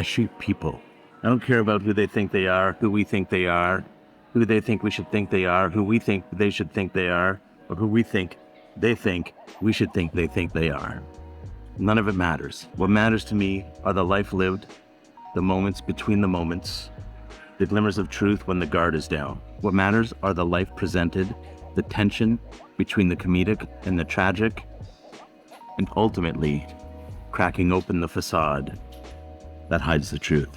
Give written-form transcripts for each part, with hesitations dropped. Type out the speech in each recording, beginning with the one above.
I shoot people. I don't care about who they think they are, who we think they are, who they think we should think they are, who we think they should think they are, or who we think they think we should think they are. None of it matters. What matters to me are the life lived, the moments between the moments, the glimmers of truth when the guard is down. What matters are the life presented, the tension between the comedic and the tragic, and ultimately cracking open the facade that hides the truth.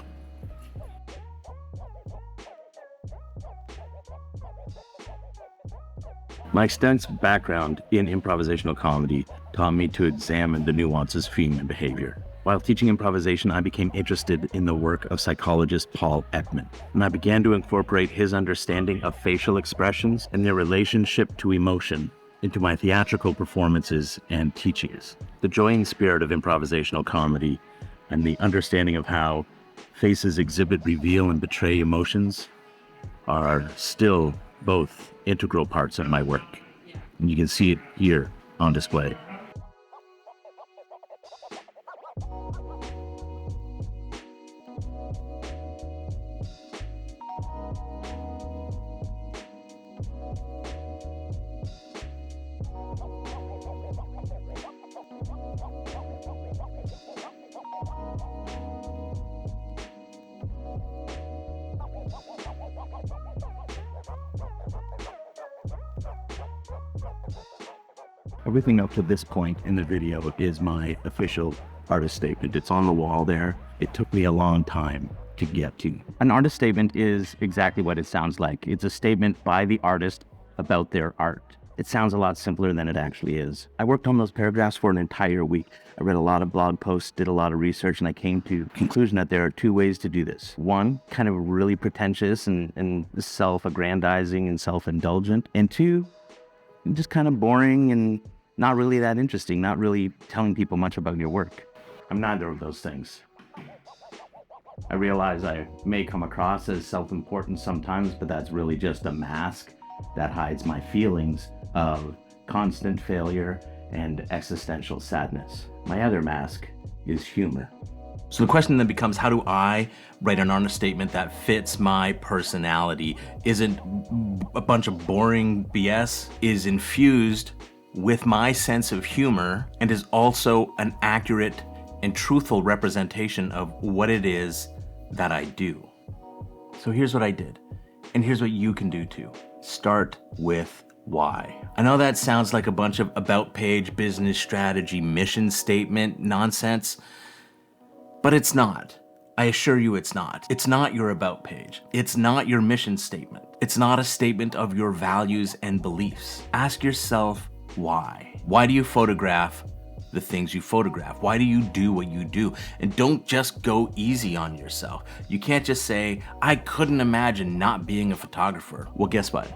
My extensive background in improvisational comedy taught me to examine the nuances of human behavior. While teaching improvisation, I became interested in the work of psychologist Paul Ekman, and I began to incorporate his understanding of facial expressions and their relationship to emotion into my theatrical performances and teachings. The joy and spirit of improvisational comedy and the understanding of how faces exhibit, reveal, and betray emotions are still both integral parts of my work. And you can see it here on display. Everything up to this point in the video is my official artist statement. It's on the wall there. It took me a long time to get to. An artist statement is exactly what it sounds like. It's a statement by the artist about their art. It sounds a lot simpler than it actually is. I worked on those paragraphs for an entire week. I read a lot of blog posts, did a lot of research, and I came to the conclusion that there are two ways to do this. One, kind of really pretentious and self-aggrandizing and self-indulgent. And two, just kind of boring and not really that interesting, not really telling people much about your work. I'm neither of those things. I realize I may come across as self-important sometimes, but that's really just a mask that hides my feelings of constant failure and existential sadness. My other mask is humor. So the question then becomes, how do I write an honest statement that fits my personality, isn't a bunch of boring BS, is infused with my sense of humor, and is also an accurate and truthful representation of what it is that I do? So here's what I did, and here's what you can do too. Start with why. I know that sounds like a bunch of about page business strategy mission statement nonsense, but it's not. I assure you it's not. It's not your about page. It's not your mission statement. It's not a statement of your values and beliefs. Ask yourself why. Why do you photograph the things you photograph? Why do you do what you do? And don't just go easy on yourself. You can't just say, I couldn't imagine not being a photographer. Well, guess what?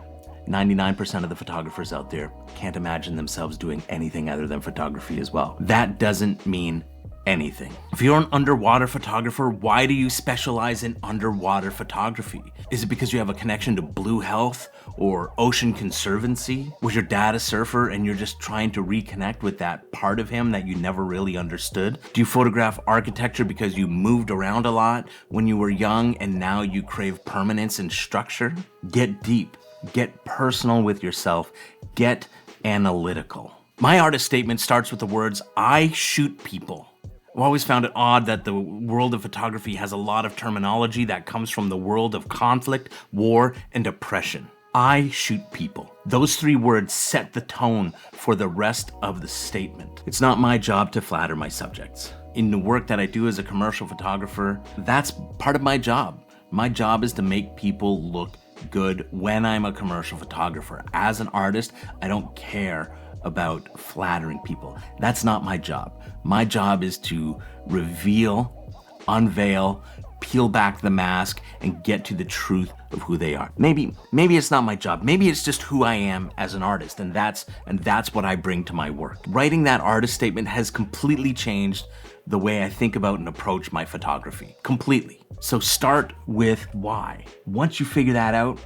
99% of the photographers out there can't imagine themselves doing anything other than photography as well. That doesn't mean anything. If you're an underwater photographer, why do you specialize in underwater photography? Is it because you have a connection to Blue Health or Ocean Conservancy? Was your dad a surfer and you're just trying to reconnect with that part of him that you never really understood? Do you photograph architecture because you moved around a lot when you were young and now you crave permanence and structure? Get deep, get personal with yourself, get analytical. My artist statement starts with the words, I shoot people. I've always found it odd that the world of photography has a lot of terminology that comes from the world of conflict, war, and oppression. I shoot people. Those three words set the tone for the rest of the statement. It's not my job to flatter my subjects. In the work that I do as a commercial photographer, that's part of my job. My job is to make people look good when I'm a commercial photographer. As an artist, I don't care about flattering people. That's not my job. My job is to reveal, unveil, peel back the mask, and get to the truth of who they are. Maybe it's not my job. Maybe it's just who I am as an artist, and that's what I bring to my work. Writing that artist statement has completely changed the way I think about and approach my photography. Completely. So start with why. Once you figure that out,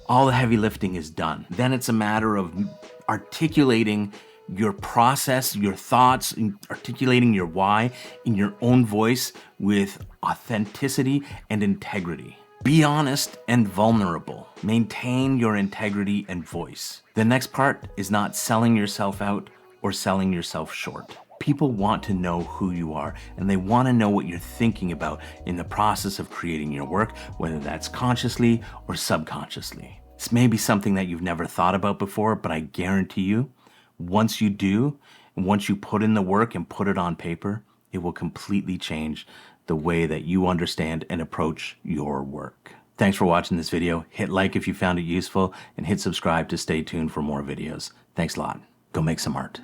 all the heavy lifting is done. Then it's a matter of articulating your process, your thoughts, articulating your why in your own voice with authenticity and integrity. Be honest and vulnerable. Maintain your integrity and voice. The next part is not selling yourself out or selling yourself short. People want to know who you are, and they want to know what you're thinking about in the process of creating your work, whether that's consciously or subconsciously. This may be something that you've never thought about before, but I guarantee you, once you do, and once you put in the work and put it on paper, it will completely change the way that you understand and approach your work. Thanks for watching this video. Hit like if you found it useful, and hit subscribe to stay tuned for more videos. Thanks a lot. Go make some art.